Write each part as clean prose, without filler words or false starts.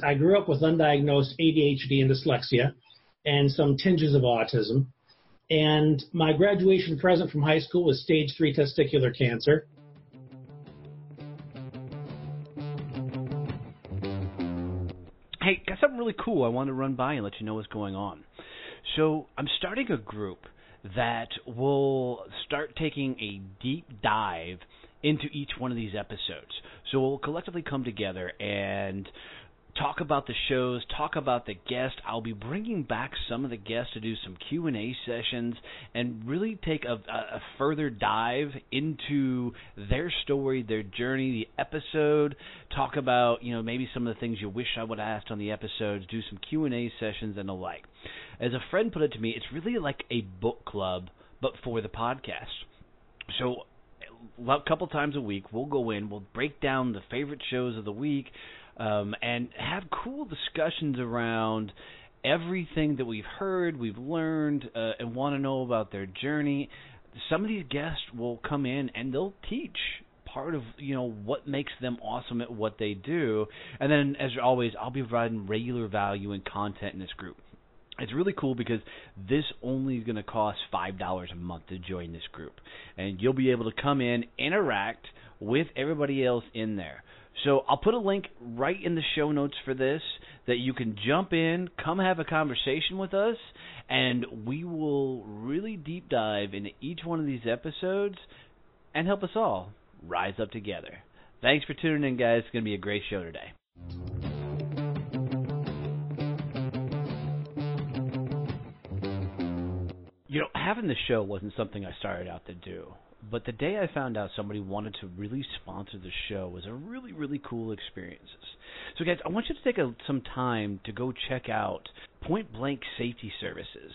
I grew up with undiagnosed ADHD and dyslexia and some tinges of autism. And my graduation present from high school was stage 3 testicular cancer. Hey, got something really cool I wanted to run by and let you know what's going on. So I'm starting a group that will start taking a deep dive into each one of these episodes. So we'll collectively come together and talk about the shows, talk about the guests. I'll be bringing back some of the guests to do some Q&A sessions and really take a further dive into their story, their journey, the episode, talk about, maybe some of the things you wish I would have asked on the episodes, do some Q&A sessions and the like. As a friend put it to me, it's really like a book club, but for the podcast. So a couple times a week, we'll go in, we'll break down the favorite shows of the week, and have cool discussions around everything that we've heard, we've learned, and want to know about their journey. Some of these guests will come in and they'll teach part of, what makes them awesome at what they do. And then, as always, I'll be providing regular value and content in this group. It's really cool because this only is going to cost $5 a month to join this group. And you'll be able to come in, interact with everybody else in there. So I'll put a link right in the show notes for this that you can jump in, come have a conversation with us, and we will really deep dive into each one of these episodes and help us all rise up together. Thanks for tuning in, guys. It's going to be a great show today. Having the show wasn't something I started out to do. But the day I found out somebody wanted to really sponsor the show was a really, really cool experience. So, guys, I want you to take some time to go check out Point Blank Safety Services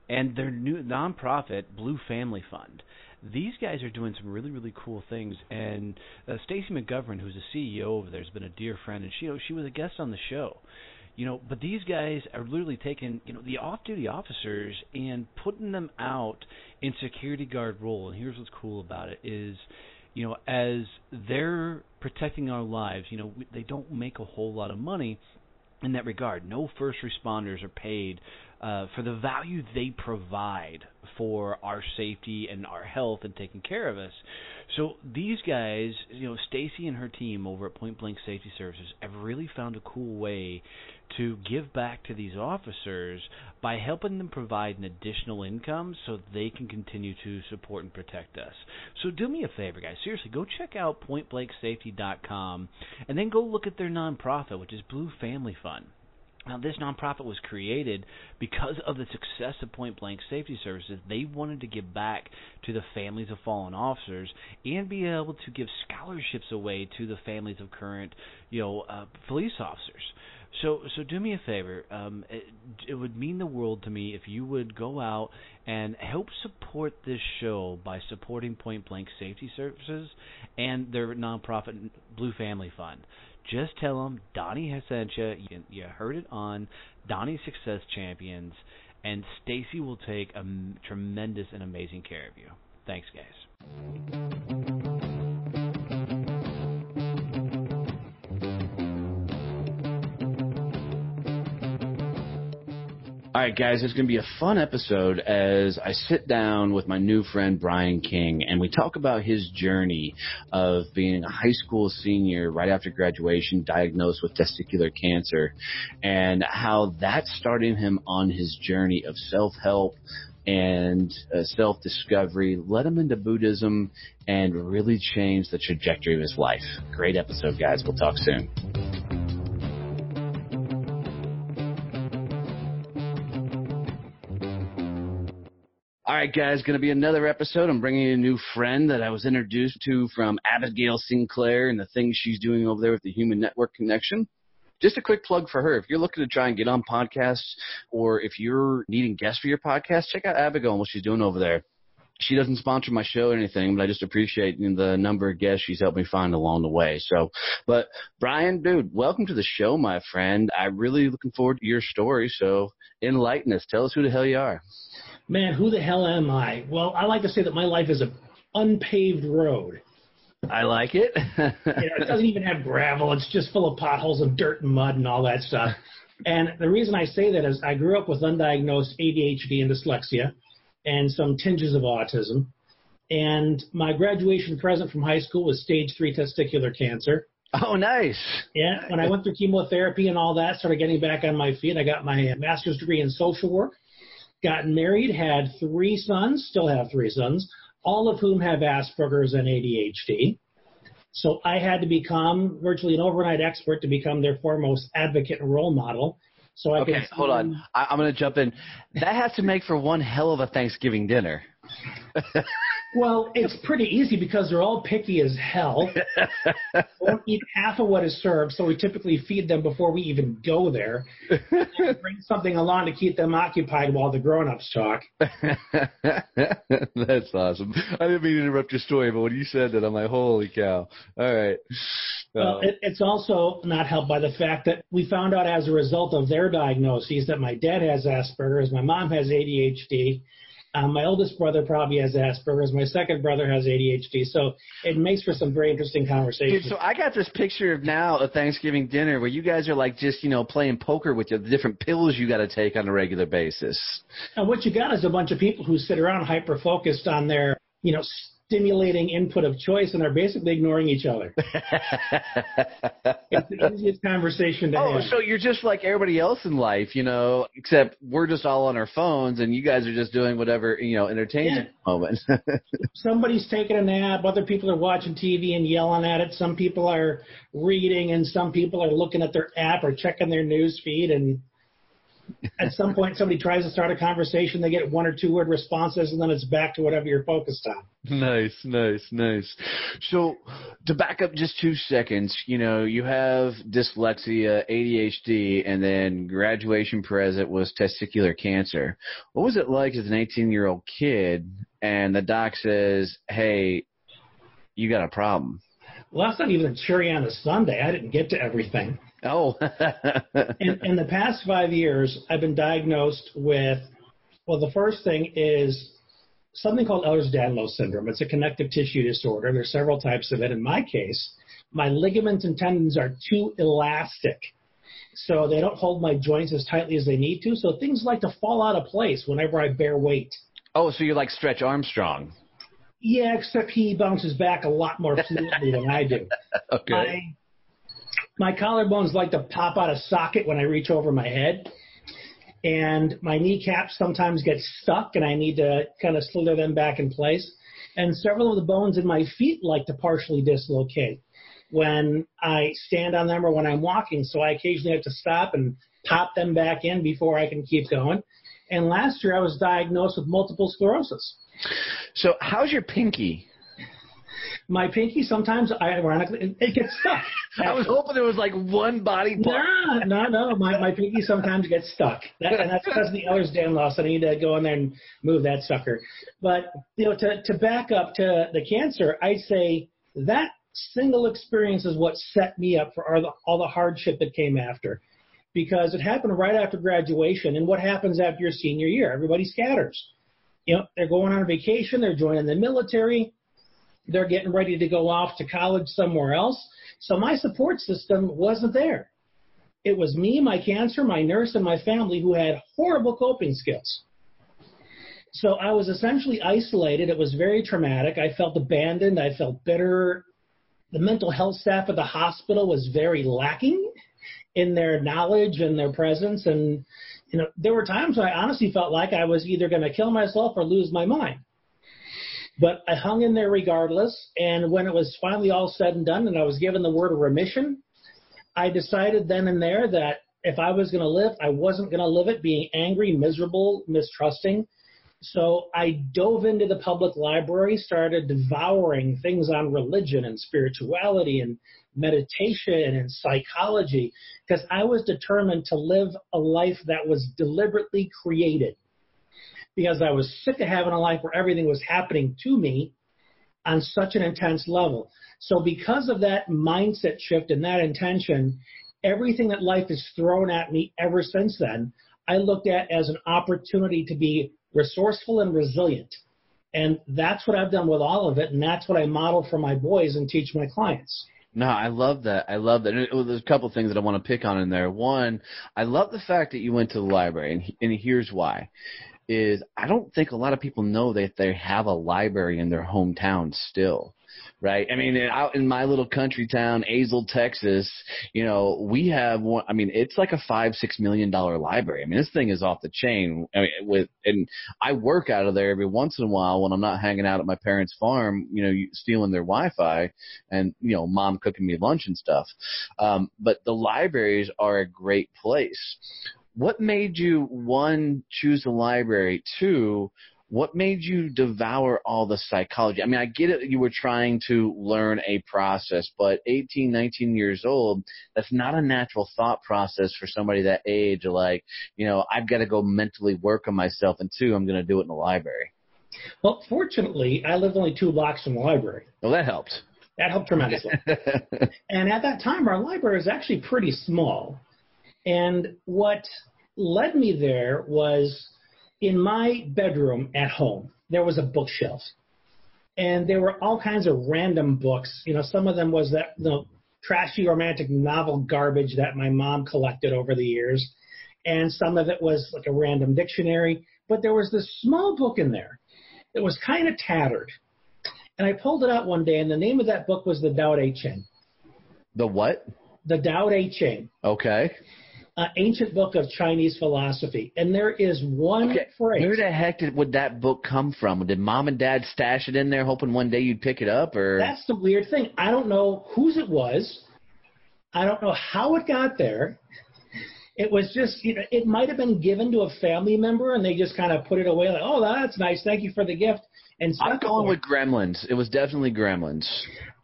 and their new nonprofit, Blue Family Fund. These guys are doing some really, really cool things. And Stacy McGovern, who's the CEO over there, has been a dear friend, and she was a guest on the show. But these guys are literally taking, the off-duty officers and putting them out in security guard role. And here's what's cool about it is, as they're protecting our lives, they don't make a whole lot of money in that regard. No first responders are paid for the value they provide for our safety and our health and taking care of us. So these guys, Stacy and her team over at Point Blank Safety Services have really found a cool way to give back to these officers by helping them provide an additional income so they can continue to support and protect us. So do me a favor, guys. Seriously, go check out pointblanksafety.com and then go look at their nonprofit, which is Blue Family Fund. Now, this nonprofit was created because of the success of Point Blank Safety Services. They wanted to give back to the families of fallen officers and be able to give scholarships away to the families of current, police officers. So do me a favor. It would mean the world to me if you would go out and help support this show by supporting Point Blank Safety Services and their nonprofit Blue Family Fund. Just tell them Donnie has sent you. You heard it on Donnie Success Champions, and Stacy will take a tremendous and amazing care of you. Thanks, guys. All right, guys, it's going to be a fun episode as I sit down with my new friend Brian King, and we talk about his journey of being a high school senior right after graduation, diagnosed with testicular cancer, and how that started him on his journey of self-help and self-discovery, led him into Buddhism, and really changed the trajectory of his life. Great episode, guys. We'll talk soon. All right, guys, going to be another episode. I'm bringing you a new friend that I was introduced to from Abigail Sinclair and the things she's doing over there with the Human Network Connection. Just a quick plug for her. If you're looking to try and get on podcasts or if you're needing guests for your podcast, check out Abigail and what she's doing over there. She doesn't sponsor my show or anything, but I just appreciate the number of guests she's helped me find along the way. But Brian, dude, welcome to the show, my friend. I'm really looking forward to your story. So enlighten us. Tell us who the hell you are. Man, who the hell am I? Well, I like to say that my life is an unpaved road. I like it. It doesn't even have gravel. It's just full of potholes and dirt and mud and all that stuff. And the reason I say that is I grew up with undiagnosed ADHD and dyslexia and some tinges of autism. And my graduation present from high school was stage 3 testicular cancer. Oh, nice. Yeah, when I went through chemotherapy and all that, started getting back on my feet, I got my master's degree in social work, got married, had 3 sons, still have 3 sons, all of whom have Asperger's and ADHD. So I had to become virtually an overnight expert to become their foremost advocate and role model. So hold on. I'm going to jump in. That has to make for one hell of a Thanksgiving dinner. Well, it's pretty easy because they're all picky as hell. Won't eat half of what is served, so we typically feed them before we even go there. And bring something along to keep them occupied while the grown-ups talk. That's awesome. I didn't mean to interrupt your story, but when you said that, I'm like, holy cow. All right. Well, it's also not helped by the fact that we found out as a result of their diagnoses that my dad has Asperger's, my mom has ADHD, my oldest brother probably has Asperger's, my second brother has ADHD, so it makes for some very interesting conversations. Dude, so I got this picture of now a Thanksgiving dinner where you guys are like just, playing poker with the different pills you got to take on a regular basis. And what you got is a bunch of people who sit around hyper-focused on their, stimulating input of choice and are basically ignoring each other. It's the easiest conversation to have. Oh, so you're just like everybody else in life, except we're just all on our phones and you guys are just doing whatever, entertains at the moment. Somebody's taking a nap. Other people are watching TV and yelling at it. Some people are reading and some people are looking at their app or checking their news feed. And at some point, somebody tries to start a conversation. They get 1 or 2 word responses, and then it's back to whatever you're focused on. Nice. So to back up just 2 seconds, you have dyslexia, ADHD, and then graduation present was testicular cancer. What was it like as an 18-year-old kid, and the doc says, hey, you got a problem? Well, that's not even a cherry on a sundae. I didn't get to everything. Oh. in the past 5 years, I've been diagnosed with, the first thing is something called Ehlers-Danlos syndrome. It's a connective tissue disorder. There's several types of it. In my case, my ligaments and tendons are too elastic, so they don't hold my joints as tightly as they need to. So things like to fall out of place whenever I bear weight. Oh, so you're like Stretch Armstrong. Yeah, except he bounces back a lot more fluidly than I do. Okay. My collarbones like to pop out of socket when I reach over my head, and my kneecaps sometimes get stuck, and I need to kind of slither them back in place. And several of the bones in my feet like to partially dislocate when I stand on them or when I'm walking, so I occasionally have to stop and pop them back in before I can keep going. And last year I was diagnosed with multiple sclerosis. So how's your pinky? My pinky sometimes, ironically, it gets stuck. I was hoping there was like one body part. No. My pinky sometimes gets stuck. And that's because of the Ehlers-Danlos. I need to go in there and move that sucker. But, to back up to the cancer, I'd say that single experience is what set me up for all the hardship that came after. Because it happened right after graduation. And what happens after your senior year? Everybody scatters. They're going on vacation. They're joining the military. They're getting ready to go off to college somewhere else. So my support system wasn't there. It was me, my cancer, my nurse, and my family who had horrible coping skills. So I was essentially isolated. It was very traumatic. I felt abandoned. I felt bitter. The mental health staff at the hospital was very lacking in their knowledge and their presence. And, there were times when I honestly felt like I was either going to kill myself or lose my mind. But I hung in there regardless, and when it was finally all said and done and I was given the word of remission, I decided then and there that if I was going to live, I wasn't going to live it being angry, miserable, mistrusting. So I dove into the public library, started devouring things on religion and spirituality and meditation and psychology, because I was determined to live a life that was deliberately created. Because I was sick of having a life where everything was happening to me on such an intense level. So because of that mindset shift and that intention, everything that life has thrown at me ever since then, I looked at as an opportunity to be resourceful and resilient. And that's what I've done with all of it, and that's what I model for my boys and teach my clients. No, I love that. I love that. And there's a couple of things that I want to pick on in there. One, I love the fact that you went to the library, and here's why. Is I don't think a lot of people know that they have a library in their hometown still, right? I mean, out in my little country town, Azle, Texas, we have one. I mean, it's like a $5-6 million library. I mean, this thing is off the chain. I mean, and I work out of there every once in a while when I'm not hanging out at my parents' farm, stealing their Wi-Fi and, mom cooking me lunch and stuff. But the libraries are a great place. What made you, one, choose the library? Two, what made you devour all the psychology? I mean, I get it that you were trying to learn a process, but 18, 19 years old, that's not a natural thought process for somebody that age. Like, I've got to go mentally work on myself, and two, I'm going to do it in the library. Well, fortunately, I lived only 2 blocks from the library. Well, that helped. That helped tremendously. And at that time, our library was actually pretty small. And what led me there was in my bedroom at home, there was a bookshelf. And there were all kinds of random books. Some of them was that trashy romantic novel garbage that my mom collected over the years. And some of it was like a random dictionary. But there was this small book in there that was kind of tattered. And I pulled it out one day, and the name of that book was the Tao Te Ching. The what? The Tao Te Ching. Okay. Ancient book of Chinese philosophy. And there is one phrase. Where the heck would that book come from? Did mom and dad stash it in there hoping one day you'd pick it up? Or That's the weird thing. I don't know whose it was. I don't know how it got there. It was just, it might have been given to a family member, and they just kind of put it away like, oh, that's nice. Thank you for the gift. And I'm going with Gremlins. It was definitely Gremlins.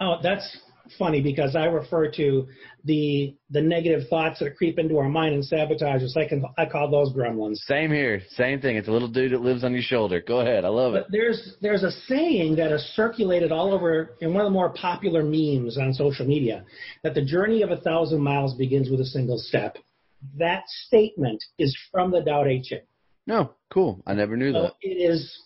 Oh, that's funny because I refer to the negative thoughts that creep into our mind and sabotage us. I call those gremlins. Same here. Same thing. It's a little dude that lives on your shoulder. Go ahead. I love it. But there's a saying that has circulated all over in one of the more popular memes on social media, that the journey of 1,000 miles begins with a single step. That statement is from the Tao Te Ching. No, cool. I never knew that. It is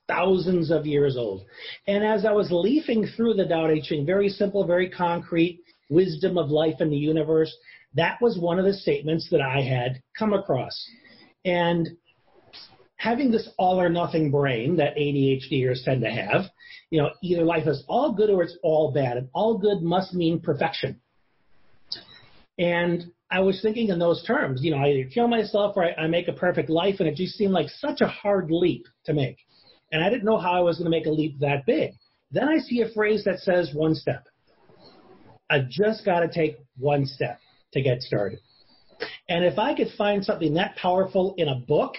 thousands of years old. And as I was leafing through the Tao Te Ching, very simple, very concrete, wisdom of life in the universe, that was one of the statements that I had come across. And having this all or nothing brain that ADHDers tend to have, either life is all good or it's all bad. And all good must mean perfection. And I was thinking in those terms, I either kill myself or I make a perfect life, and it just seemed like such a hard leap to make. And I didn't know how I was going to make a leap that big. Then I see a phrase that says one step. I've just got to take one step to get started. And if I could find something that powerful in a book,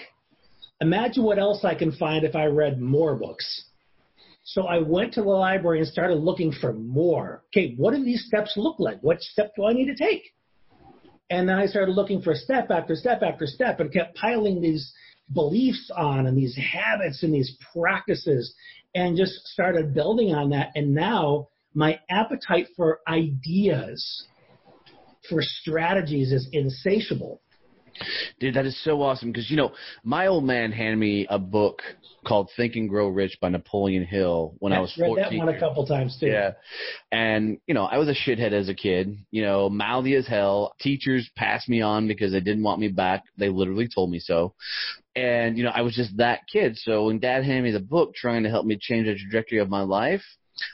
imagine what else I can find if I read more books. So I went to the library and started looking for more. Okay, what do these steps look like? What step do I need to take? And then I started looking for step after step after step and kept piling these beliefs on and these habits and these practices and just started building on that. And now my appetite for ideas, for strategies is insatiable. Dude, that is so awesome because, my old man handed me a book called Think and Grow Rich by Napoleon Hill when I was 14. Read that one a couple times, too. Yeah. And, I was a shithead as a kid, mouthy as hell. Teachers passed me on because they didn't want me back. They literally told me so. And, I was just that kid. So when Dad handed me the book trying to help me change the trajectory of my life,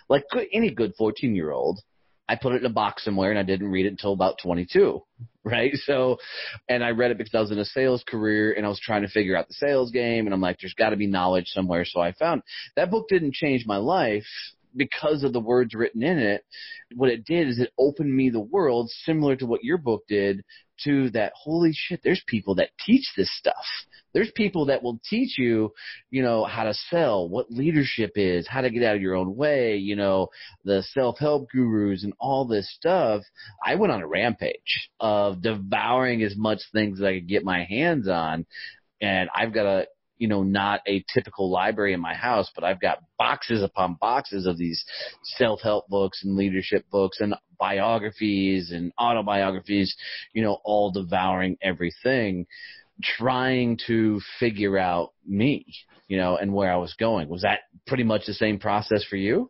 like any good 14-year-old, I put it in a box somewhere, and I didn't read it until about 22, right? So, and I read it because I was in a sales career, and I was trying to figure out the sales game, and I'm like, there's got to be knowledge somewhere. So I found that book didn't change my life because of the words written in it. What it did is it opened me the world, similar to what your book did, to that, holy shit, there's people that teach this stuff. There's people that will teach you, how to sell, what leadership is, how to get out of your own way, the self-help gurus and all this stuff. I went on a rampage of devouring as much things as I could get my hands on. And I've got not a typical library in my house, but I've got boxes upon boxes of these self-help books and leadership books and biographies and autobiographies, all devouring everything, trying to figure out me. and where I was going. Was that pretty much the same process for you?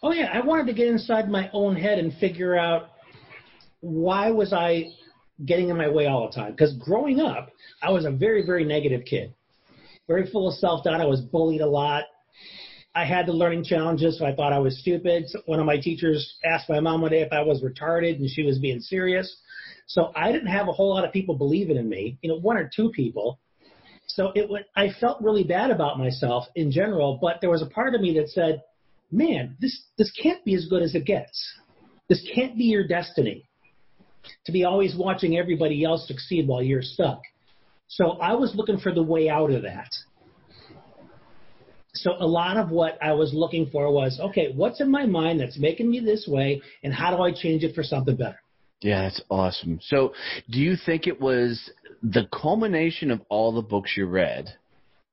Oh, yeah. I wanted to get inside my own head and figure out why was I getting in my way all the time. Because growing up, I was a very, very negative kid. Very full of self-doubt. I was bullied a lot. I had the learning challenges, so I thought I was stupid. So one of my teachers asked my mom one day if I was retarded, and she was being serious. So I didn't have a whole lot of people believing in me, one or two people. So I felt really bad about myself in general, but there was a part of me that said, man, this can't be as good as it gets. This can't be your destiny, to be always watching everybody else succeed while you're stuck. So I was looking for the way out of that. So a lot of what I was looking for was, okay, what's in my mind that's making me this way, and how do I change it for something better? Yeah, that's awesome. So do you think it was the culmination of all the books you read,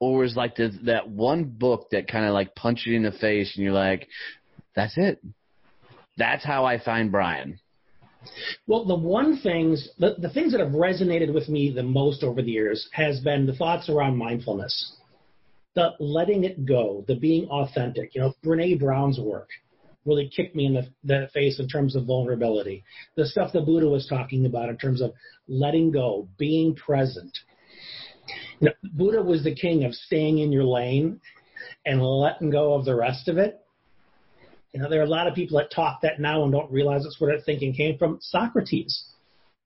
or was like that one book that kind of like punched you in the face and you're like, that's it? That's how I find Brian. Well, the things that have resonated with me the most over the years has been the thoughts around mindfulness, the letting it go, the being authentic. Brene Brown's work really kicked me in the face in terms of vulnerability. The stuff that Buddha was talking about in terms of letting go, being present. Buddha was the king of staying in your lane and letting go of the rest of it. There are a lot of people that talk that now and don't realize that's where that thinking came from. Socrates,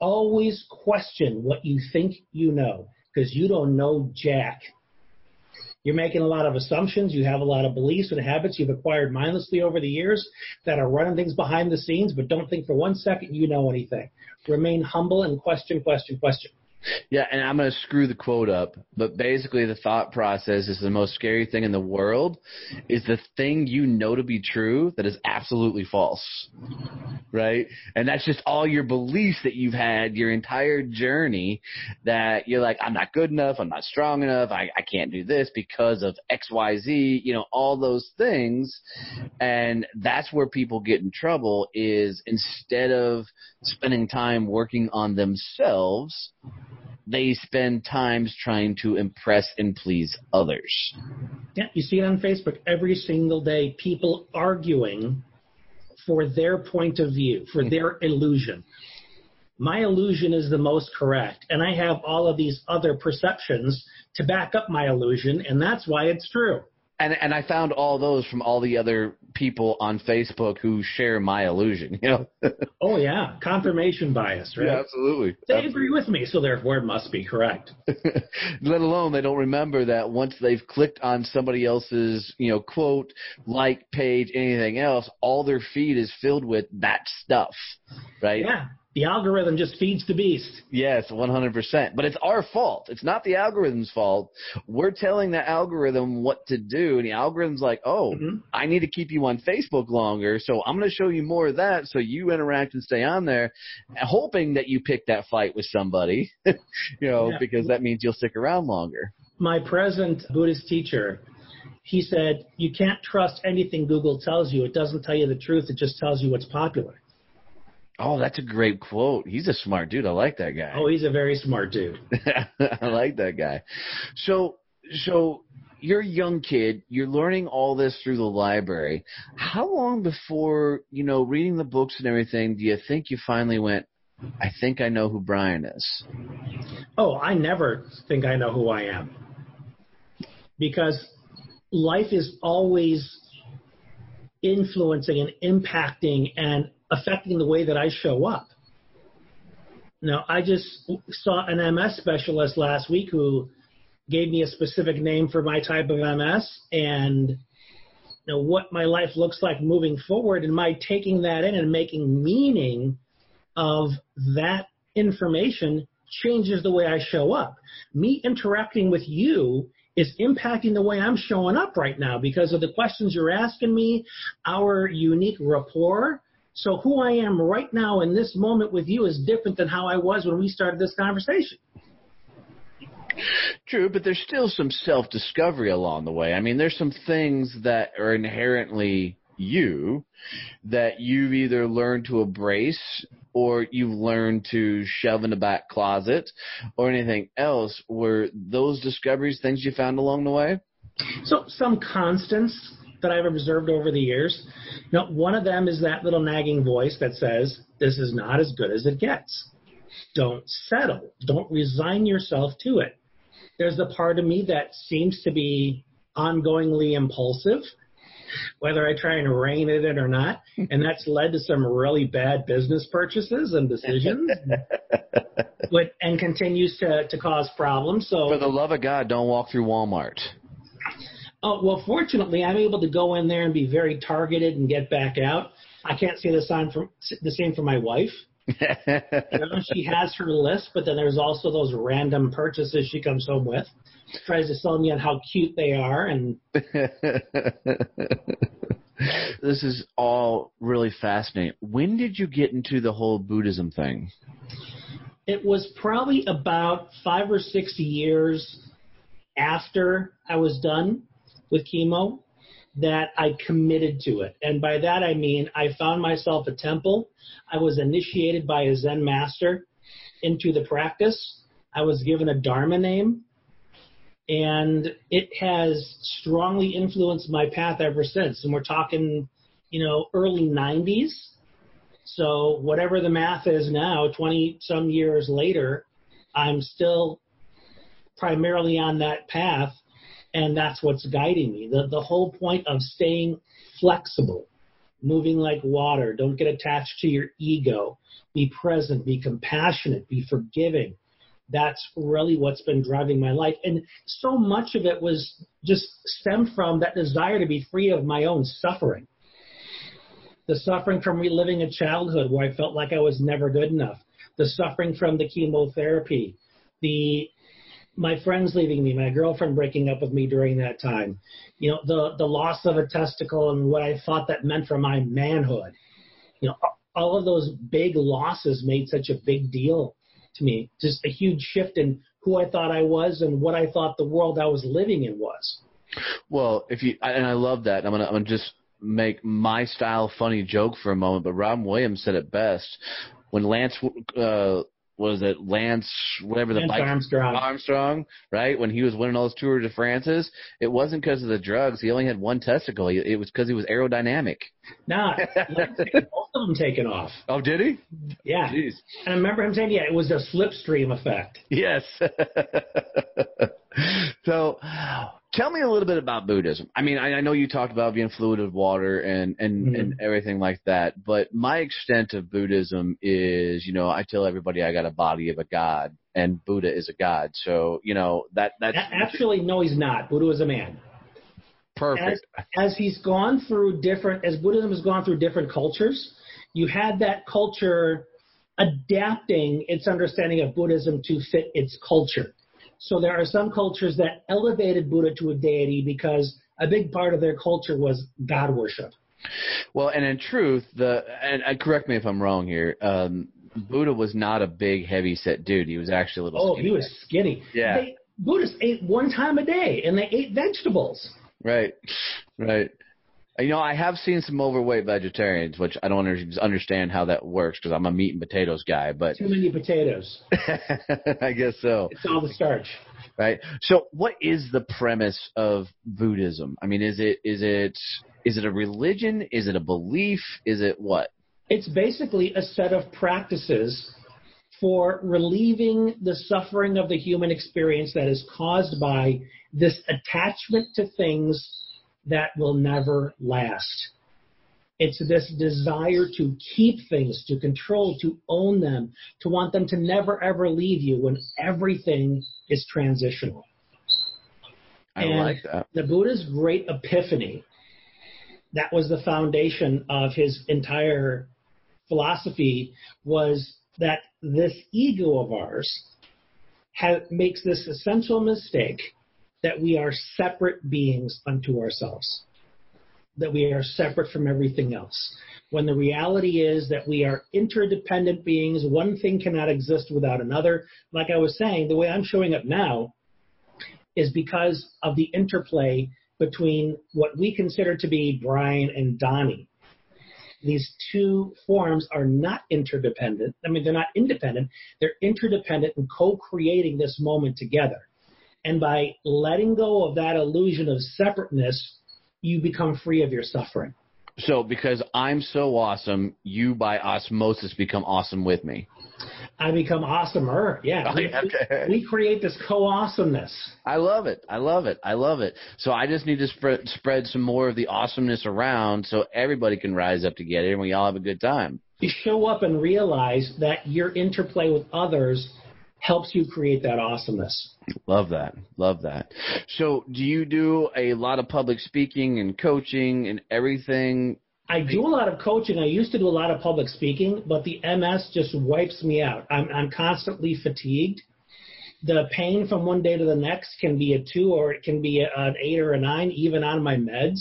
always question what you think you know, because you don't know jack. You're making a lot of assumptions. You have a lot of beliefs and habits you've acquired mindlessly over the years that are running things behind the scenes, but don't think for 1 second you know anything. Remain humble and question. Yeah, and I'm going to screw the quote up, but basically the thought process is the most scary thing in the world is the thing you know to be true that is absolutely false, right? And that's just all your beliefs that you've had your entire journey that you're like, I'm not good enough, I'm not strong enough, I can't do this because of X, Y, Z, all those things. And that's where people get in trouble is instead of spending time working on themselves, they spend times trying to impress and please others. Yeah, you see it on Facebook every single day, people arguing for their point of view, for their illusion. My illusion is the most correct, and I have all of these other perceptions to back up my illusion, and that's why it's true. And I found all those from all the other people on Facebook who share my illusion, Oh, yeah. Confirmation bias, right? Yeah, absolutely. They agree with me, so therefore it must be correct. Let alone they don't remember that once they've clicked on somebody else's, quote, like page, anything else, all their feed is filled with that stuff, right? Yeah. The algorithm just feeds the beast. Yes, 100%. But it's our fault. It's not the algorithm's fault. We're telling the algorithm what to do, and the algorithm's like, I need to keep you on Facebook longer, so I'm going to show you more of that so you interact and stay on there, hoping that you pick that fight with somebody, because that means you'll stick around longer. My present Buddhist teacher, he said, you can't trust anything Google tells you. It doesn't tell you the truth. It just tells you what's popular. Oh, that's a great quote. He's a smart dude. I like that guy. Oh, he's a very smart dude. I like that guy. So you're a young kid. You're learning all this through the library. How long before, reading the books and everything, do you think you finally went, I think I know who Brian is? Oh, I never think I know who I am. Because life is always influencing and impacting and affecting the way that I show up. Now, I just saw an MS specialist last week who gave me a specific name for my type of MS and what my life looks like moving forward, and my taking that in and making meaning of that information changes the way I show up. Me interacting with you is impacting the way I'm showing up right now because of the questions you're asking me, our unique rapport. So who I am right now in this moment with you is different than how I was when we started this conversation. True, but there's still some self-discovery along the way. I mean, there's some things that are inherently you that you've either learned to embrace or you've learned to shove in the back closet or anything else. Were those discoveries things you found along the way? So some constants that I've observed over the years, one of them is that little nagging voice that says, this is not as good as it gets. Don't settle. Don't resign yourself to it. There's the part of me that seems to be ongoingly impulsive, whether I try and rein it in or not, and that's led to some really bad business purchases and decisions, and continues to cause problems. So, for the love of God, don't walk through Walmart. Oh, well, fortunately, I'm able to go in there and be very targeted and get back out. I can't say the same for my wife. She has her list, but then there's also those random purchases she comes home with. Tries to sell me on how cute they are. And this is all really fascinating. When did you get into the whole Buddhism thing? It was probably about 5 or 6 years after I was done with chemo that I committed to it. And by that I mean I found myself a temple. I was initiated by a Zen master into the practice. I was given a Dharma name, and it has strongly influenced my path ever since. And we're talking, early 90s. So whatever the math is now, 20-some years later, I'm still primarily on that path. And that's what's guiding me. The whole point of staying flexible, moving like water, don't get attached to your ego, be present, be compassionate, be forgiving. That's really what's been driving my life. And so much of it was just stemmed from that desire to be free of my own suffering. The suffering from reliving a childhood where I felt like I was never good enough. The suffering from the chemotherapy, my friends leaving me, my girlfriend breaking up with me during that time, the loss of a testicle and what I thought that meant for my manhood. All of those big losses made such a big deal to me. Just a huge shift in who I thought I was and what I thought the world I was living in was. Well, and I love that. I'm gonna just make my style funny joke for a moment, but Robin Williams said it best when Lance Armstrong, right? When he was winning all those Tour de France's, it wasn't because of the drugs. He only had one testicle. It was because he was aerodynamic. Nah, both of them taken off. Oh, did he? Yeah. Jeez. And I remember him saying, it was a slipstream effect. Yes. So, tell me a little bit about Buddhism. I mean, I know you talked about being fluid of water and everything like that, but my extent of Buddhism is, I tell everybody I got a body of a god, and Buddha is a god. So, that's... Actually, no, he's not. Buddha was a man. Perfect. As Buddhism has gone through different cultures, you had that culture adapting its understanding of Buddhism to fit its culture. So there are some cultures that elevated Buddha to a deity because a big part of their culture was God worship. Well, and in truth, and correct me if I'm wrong here, Buddha was not a big, heavy-set dude. He was actually a little skinny. Oh, he was skinny. Yeah. Buddhists ate one time a day, and they ate vegetables. Right. I have seen some overweight vegetarians, which I don't understand how that works because I'm a meat and potatoes guy. But too many potatoes. I guess so. It's all the starch. Right. So, what is the premise of Buddhism? I mean, is it a religion? Is it a belief? Is it what? It's basically a set of practices for relieving the suffering of the human experience that is caused by this attachment to things that will never last. It's this desire to keep things, to control, to own them, to want them to never, ever leave you when everything is transitional. I like that. The Buddha's great epiphany, that was the foundation of his entire philosophy, was that this ego of ours makes this essential mistake that we are separate beings unto ourselves, that we are separate from everything else, when the reality is that we are interdependent beings. One thing cannot exist without another. Like I was saying, the way I'm showing up now is because of the interplay between what we consider to be Brian and Donnie. These two forms are not interdependent. I mean, they're not independent. They're interdependent and co-creating this moment together. And by letting go of that illusion of separateness, you become free of your suffering. So because I'm so awesome, you by osmosis become awesome with me. I become awesomer. Yeah. Okay. We create this co-awesomeness. I love it. I love it. I love it. So I just need to spread some more of the awesomeness around so everybody can rise up together and we all have a good time. You show up and realize that your interplay with others helps you create that awesomeness. Love that. Love that. So do you do a lot of public speaking and coaching and everything? I do a lot of coaching. I used to do a lot of public speaking, but the MS just wipes me out. I'm constantly fatigued. The pain from one day to the next can be a 2 or it can be an 8 or a 9, even on my meds.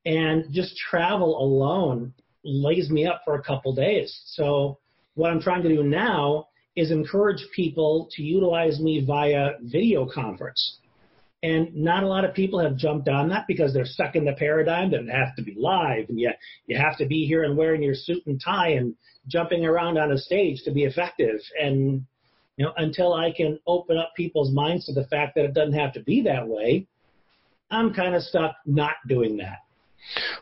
And just travel alone lays me up for a couple days. So what I'm trying to do now is encourage people to utilize me via video conference. And not a lot of people have jumped on that because they're stuck in the paradigm that it has to be live and you have to be here and wearing your suit and tie and jumping around on a stage to be effective. And until I can open up people's minds to the fact that it doesn't have to be that way, I'm kind of stuck not doing that.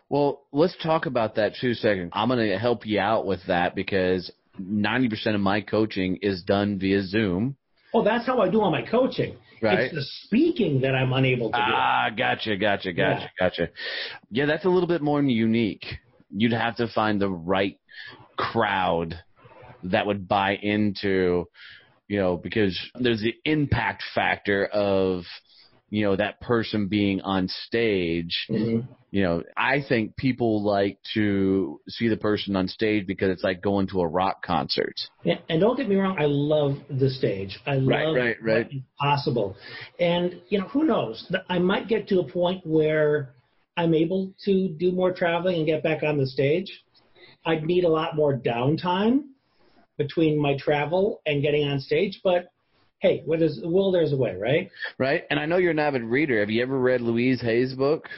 Well, let's talk about that 2 seconds. I'm going to help you out with that because 90% of my coaching is done via Zoom. Oh, that's how I do all my coaching. Right. It's the speaking that I'm unable to do. Gotcha. Yeah, that's a little bit more unique. You'd have to find the right crowd that would buy into, because there's the impact factor of, that person being on stage. Mm-hmm. I think people like to see the person on stage because it's like going to a rock concert. Yeah, and don't get me wrong, I love the stage. I love what is possible. And, who knows? I might get to a point where I'm able to do more traveling and get back on the stage. I'd need a lot more downtime between my travel and getting on stage, but hey, there's a way, right? Right. And I know you're an avid reader. Have you ever read Louise Hay's book?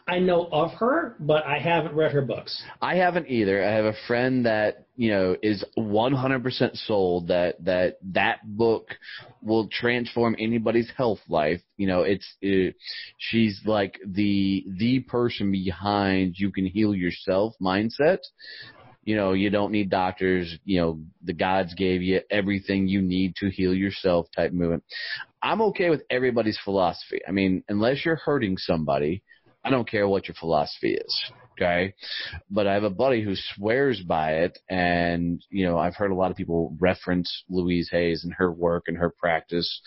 I know of her, but I haven't read her books. I haven't either. I have a friend that, is 100% sold that book will transform anybody's health life. She's like the person behind you can heal yourself mindset. You don't need doctors. The gods gave you everything you need to heal yourself type movement. I'm okay with everybody's philosophy. I mean, unless you're hurting somebody, I don't care what your philosophy is. Okay. But I have a buddy who swears by it. And, I've heard a lot of people reference Louise Hayes and her work and her practice.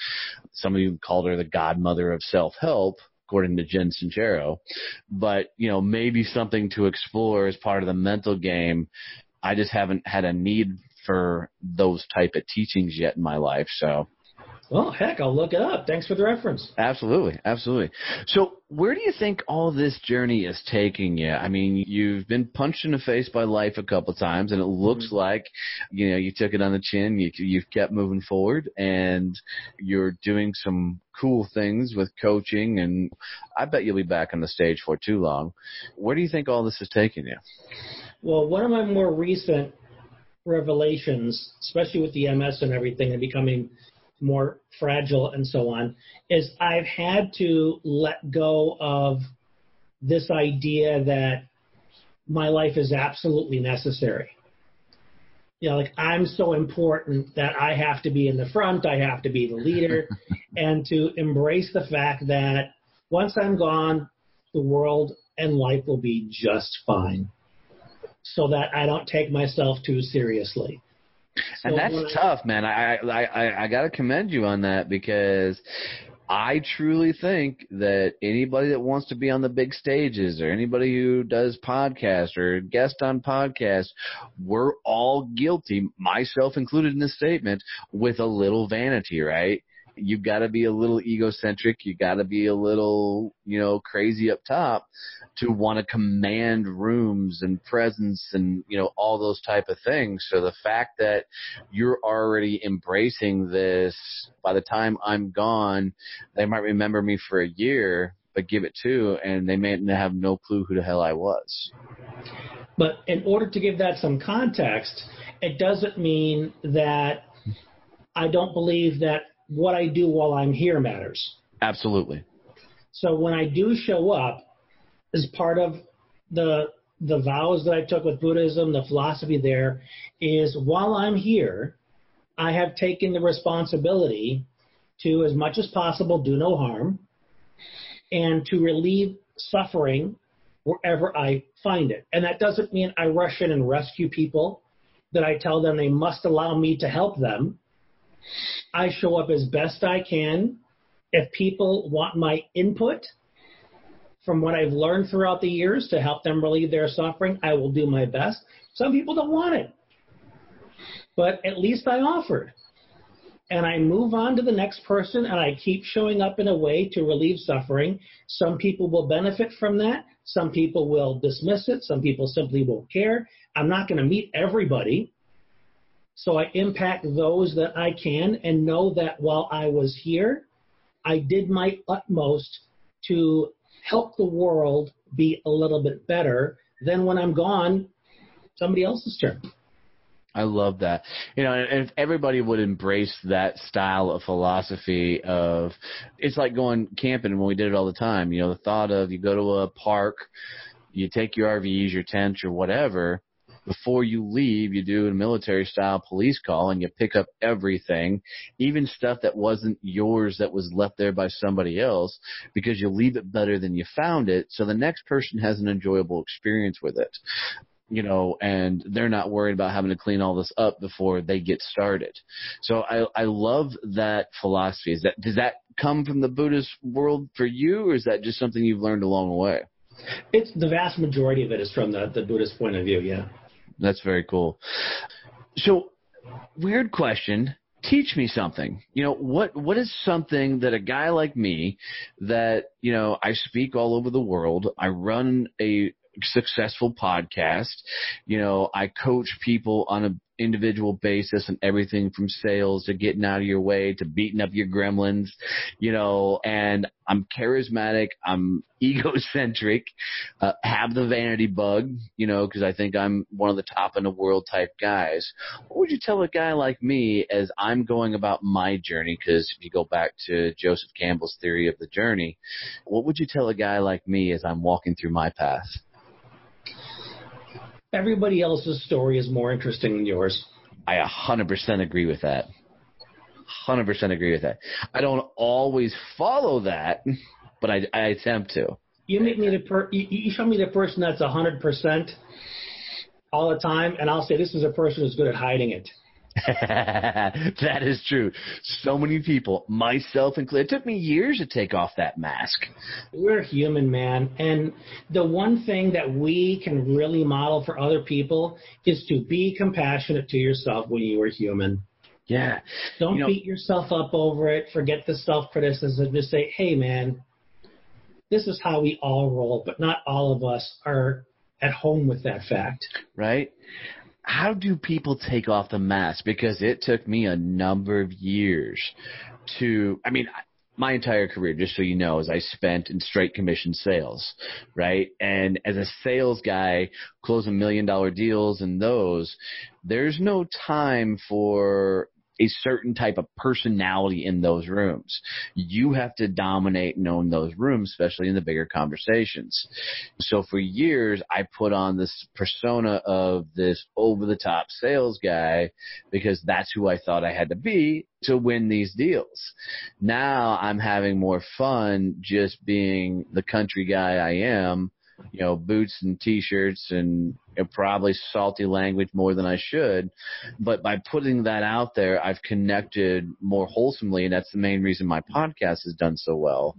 Some of you called her the godmother of self-help, according to Jen Sincero. But, maybe something to explore as part of the mental game. I just haven't had a need for those type of teachings yet in my life. So. Well, heck, I'll look it up. Thanks for the reference. Absolutely. So where do you think all this journey is taking you? I mean, you've been punched in the face by life a couple of times, and it looks like, you took it on the chin. You've kept moving forward, and you're doing some cool things with coaching, and I bet you'll be back on the stage for too long. Where do you think all this is taking you? Well, one of my more recent revelations, especially with the MS and everything and becoming more fragile and so on, is I've had to let go of this idea that my life is absolutely necessary. I'm so important that I have to be in the front, I have to be the leader, and to embrace the fact that once I'm gone, the world and life will be just fine, so that I don't take myself too seriously. So and that's tough, man. I got to commend you on that because I truly think that anybody that wants to be on the big stages or anybody who does podcasts or guest on podcasts, we're all guilty, myself included in this statement, with a little vanity, right? You've got to be a little egocentric. You got to be a little, crazy up top to want to command rooms and presence and, all those type of things. So the fact that you're already embracing this, by the time I'm gone, they might remember me for a year, but give it 2, and they may have no clue who the hell I was. But in order to give that some context, it doesn't mean that I don't believe that what I do while I'm here matters. Absolutely. So when I do show up, as part of the vows that I took with Buddhism, the philosophy there is while I'm here, I have taken the responsibility to, as much as possible, do no harm and to relieve suffering wherever I find it. And that doesn't mean I rush in and rescue people, that I tell them they must allow me to help them. I show up as best I can. If people want my input from what I've learned throughout the years to help them relieve their suffering, I will do my best. Some people don't want it, but at least I offered. And I move on to the next person, and I keep showing up in a way to relieve suffering. Some people will benefit from that. Some people will dismiss it. Some people simply won't care. I'm not going to meet everybody. So I impact those that I can and know that while I was here, I did my utmost to help the world be a little bit better. Then when I'm gone, somebody else's turn. I love that. You know, and if everybody would embrace that style of philosophy of, it's like going camping when we did it all the time. You know, the thought of you go to a park, you take your RVs, your tents, or whatever. Before you leave, you do a military-style police call, and you pick up everything, even stuff that wasn't yours that was left there by somebody else, because you leave it better than you found it, so the next person has an enjoyable experience with it. You know, and they're not worried about having to clean all this up before they get started. So I love that philosophy. Does that come from the Buddhist world for you, or is that just something you've learned along the way? It's the vast majority of it is from the Buddhist point of view, yeah. That's very cool. So, weird question. Teach me something. You know, what is something that a guy like me that, you know, I speak all over the world, I run a successful podcast, you know, I coach people on an individual basis and everything from sales to getting out of your way to beating up your gremlins, you know, and I'm charismatic, I'm egocentric, have the vanity bug, you know, because I think I'm one of the top in the world type guys. What would you tell a guy like me as I'm going about my journey? Because if you go back to Joseph Campbell's theory of the journey, what would you tell a guy like me as I'm walking through my path? Everybody else's story is more interesting than yours. I 100% agree with that. 100% agree with that. I don't always follow that, but I attempt to. You show me the person that's 100% all the time, and I'll say this is a person who's good at hiding it. That is true. So many people, myself included, it took me years to take off that mask. We're human, man. And the one thing that we can really model for other people is to be compassionate to yourself when you are human. Yeah. Don't beat yourself up over it. Forget the self-criticism. Just say, hey, man, this is how we all roll, but not all of us are at home with that fact. Right? How do people take off the mask? Because it took me a number of years to, I mean, my entire career, just so you know, is I spent in straight commission sales, right? And as a sales guy, closing $1 million deals and those, there's no time for a certain type of personality in those rooms. You have to dominate and own those rooms, especially in the bigger conversations. So for years, I put on this persona of this over-the-top sales guy because that's who I thought I had to be to win these deals. Now I'm having more fun just being the country guy I am, you know, boots and T-shirts and probably salty language more than I should. But by putting that out there, I've connected more wholesomely, and that's the main reason my podcast has done so well.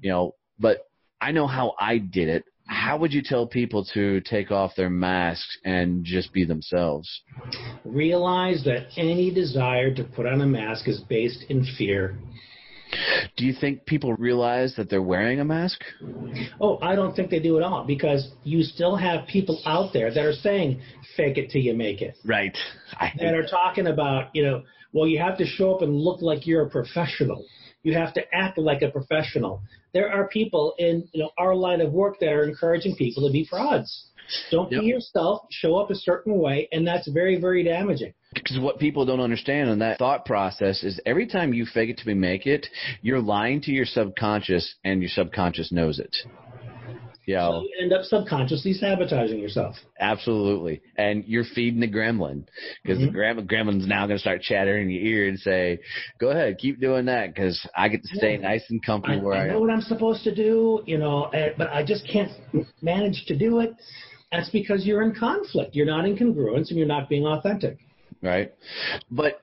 You know, but I know how I did it. How would you tell people to take off their masks and just be themselves? Realize that any desire to put on a mask is based in fear. Do you think people realize that they're wearing a mask? Oh, I don't think they do at all, because you still have people out there that are saying, fake it till you make it. Right. That are talking about, you know, well, you have to show up and look like you're a professional. You have to act like a professional. There are people in, you know, our line of work that are encouraging people to be frauds. Don't be yourself, show up a certain way, and that's very, very damaging. Because what people don't understand in that thought process is every time you fake it till you make it, you're lying to your subconscious, and your subconscious knows it. Yeah. So you end up subconsciously sabotaging yourself. Absolutely. And you're feeding the gremlin, because the gremlin's now going to start chattering in your ear and say, go ahead, keep doing that, because I get to stay nice and comfy where I am. I know what I'm supposed to do, but I just can't manage to do it. That's because you're in conflict. You're not in congruence, and you're not being authentic. Right. But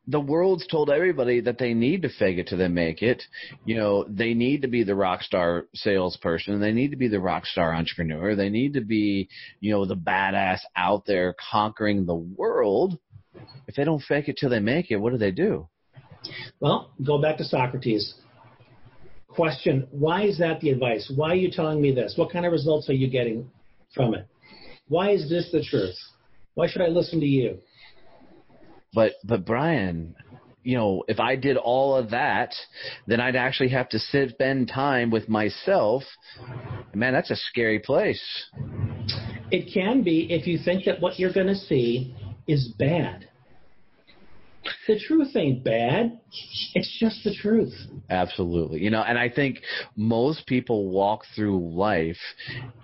the world's told everybody that they need to fake it till they make it. They need to be the rock star salesperson. They need to be the rock star entrepreneur. They need to be, the badass out there conquering the world. If they don't fake it till they make it, what do? Well, go back to Socrates. Question, why is that the advice? Why are you telling me this? What kind of results are you getting from it? Why is this the truth? Why should I listen to you? But Brian, if I did all of that, then I'd actually have to spend time with myself. Man, that's a scary place. It can be if you think that what you're going to see is bad. The truth ain't bad. It's just the truth. Absolutely. And I think most people walk through life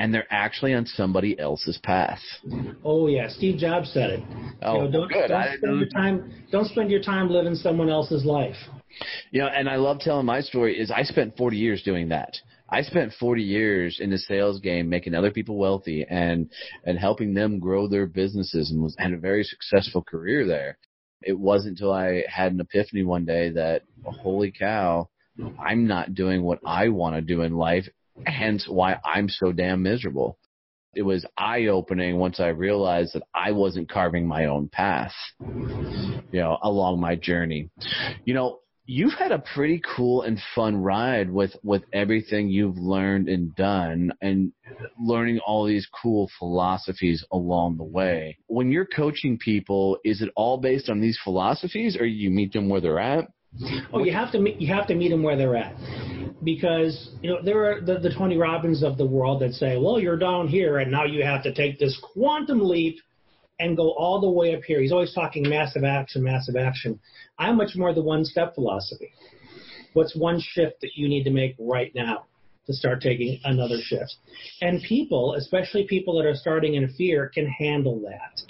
and they're actually on somebody else's path. Oh, yeah. Steve Jobs said it. Oh, good. Don't spend your time living someone else's life. And I love telling my story is I spent 40 years doing that. I spent 40 years in the sales game making other people wealthy and helping them grow their businesses and had a very successful career there. It wasn't until I had an epiphany one day that, holy cow, I'm not doing what I want to do in life, hence why I'm so damn miserable. It was eye-opening once I realized that I wasn't carving my own path, along my journey. You've had a pretty cool and fun ride with everything you've learned and done and learning all these cool philosophies along the way. When you're coaching people, is it all based on these philosophies or you meet them where they're at? Oh, you have to meet them where they're at. Because, there are the Tony Robbins of the world that say, well, you're down here and now you have to take this quantum leap and go all the way up here. He's always talking massive action, massive action. I'm much more the one-step philosophy. What's one shift that you need to make right now to start taking another shift? And people, especially people that are starting in fear, can handle that.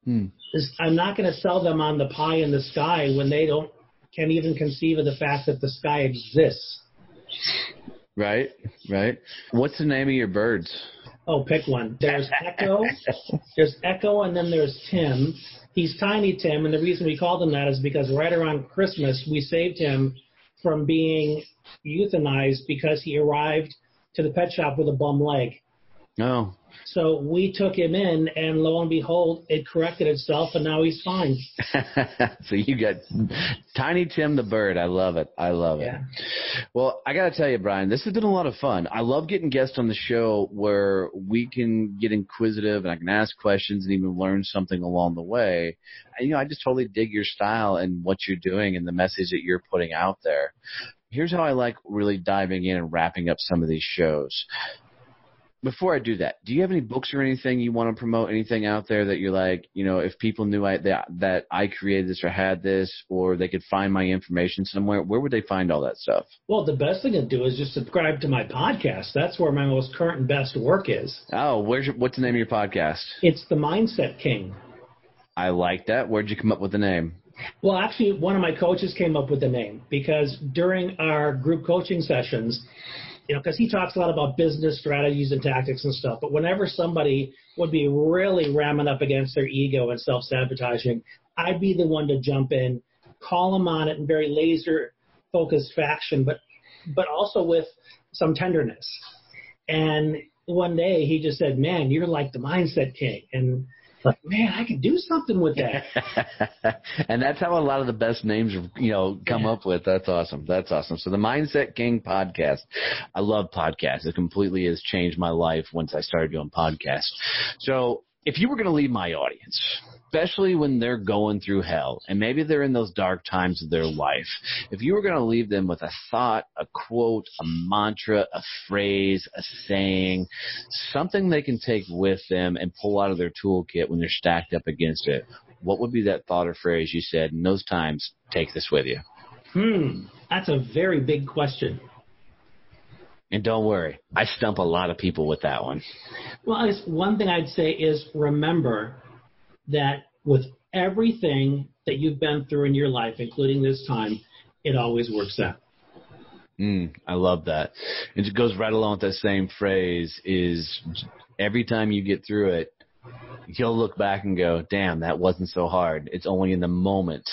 I'm not going to sell them on the pie in the sky when they can't even conceive of the fact that the sky exists. Right. What's the name of your birds? Oh, pick one. There's Echo, and then there's Tim. He's Tiny Tim, and the reason we called him that is because right around Christmas, we saved him from being euthanized because he arrived to the pet shop with a bum leg. Oh. So we took him in, and lo and behold, it corrected itself, and now he's fine. So you got Tiny Tim the bird. I love it. Yeah. Well, I got to tell you, Brian, this has been a lot of fun. I love getting guests on the show where we can get inquisitive and I can ask questions and even learn something along the way. And, I just totally dig your style and what you're doing and the message that you're putting out there. Here's how I like really diving in and wrapping up some of these shows. Before I do that, do you have any books or anything you want to promote, anything out there that you're like, if people knew that I created this or had this, or they could find my information somewhere, where would they find all that stuff? Well, the best thing to do is just subscribe to my podcast. That's where my most current and best work is. Oh, what's the name of your podcast? It's The Mindset King. I like that. Where'd you come up with the name? Well, actually, one of my coaches came up with the name because during our group coaching sessions, because he talks a lot about business strategies and tactics and stuff. But whenever somebody would be really ramming up against their ego and self-sabotaging, I'd be the one to jump in, call them on it in very laser-focused fashion, but also with some tenderness. And one day he just said, man, you're like the Mindset King. And like, man, I can do something with that. And that's how a lot of the best names, come up with. That's awesome. So the Mindset King podcast. I love podcasts. It completely has changed my life once I started doing podcasts. So if you were going to leave my audience, especially when they're going through hell and maybe they're in those dark times of their life, if you were going to leave them with a thought, a quote, a mantra, a phrase, a saying, something they can take with them and pull out of their toolkit when they're stacked up against it, what would be that thought or phrase you said in those times, take this with you? That's a very big question. And don't worry, I stump a lot of people with that one. Well, I guess one thing I'd say is remember that with everything that you've been through in your life, including this time, it always works out. I love that. It goes right along with that same phrase is every time you get through it, you'll look back and go, damn, that wasn't so hard. It's only in the moment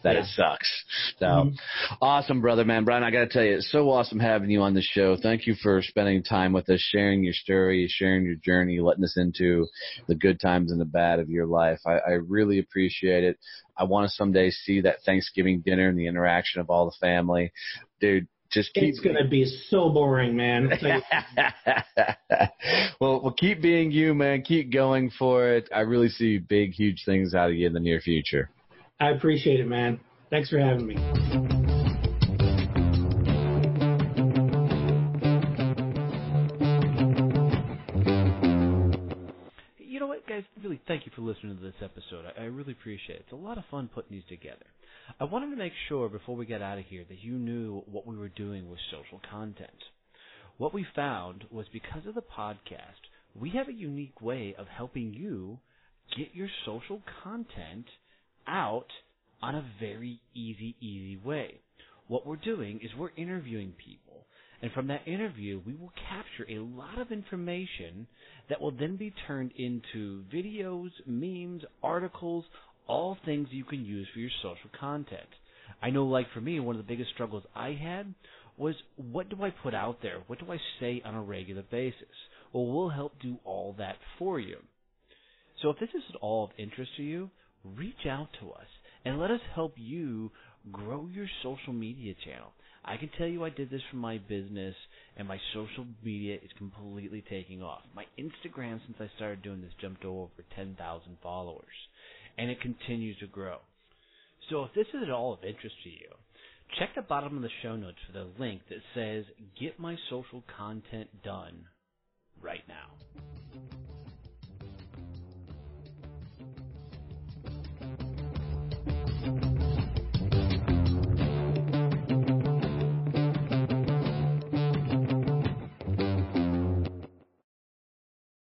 that it sucks. So awesome, brother, man. Brian, I got to tell you, it's so awesome having you on the show. Thank you for spending time with us, sharing your story, sharing your journey, letting us into the good times and the bad of your life. I really appreciate it. I want to someday see that Thanksgiving dinner and the interaction of all the family. Dude, just keep. It's going to be so boring, man. Well, keep being you, man. Keep going for it. I really see big, huge things out of you in the near future. I appreciate it, man. Thanks for having me. You know what, guys? Really, thank you for listening to this episode. I really appreciate it. It's a lot of fun putting these together. I wanted to make sure before we get out of here that you knew what we were doing with social content. What we found was because of the podcast, we have a unique way of helping you get your social content out on a very easy way. What we're doing is we're interviewing people, and from that interview, we will capture a lot of information that will then be turned into videos, memes, articles, all things you can use for your social content. I know, like for me, one of the biggest struggles I had was, what do I put out there? What do I say on a regular basis? Well, we'll help do all that for you. So if this is at all of interest to you, reach out to us and let us help you grow your social media channel. I can tell you I did this for my business, and my social media is completely taking off. My Instagram, since I started doing this, jumped over 10,000 followers, and it continues to grow. So if this is at all of interest to you, check the bottom of the show notes for the link that says, Get My Social Content Done right now.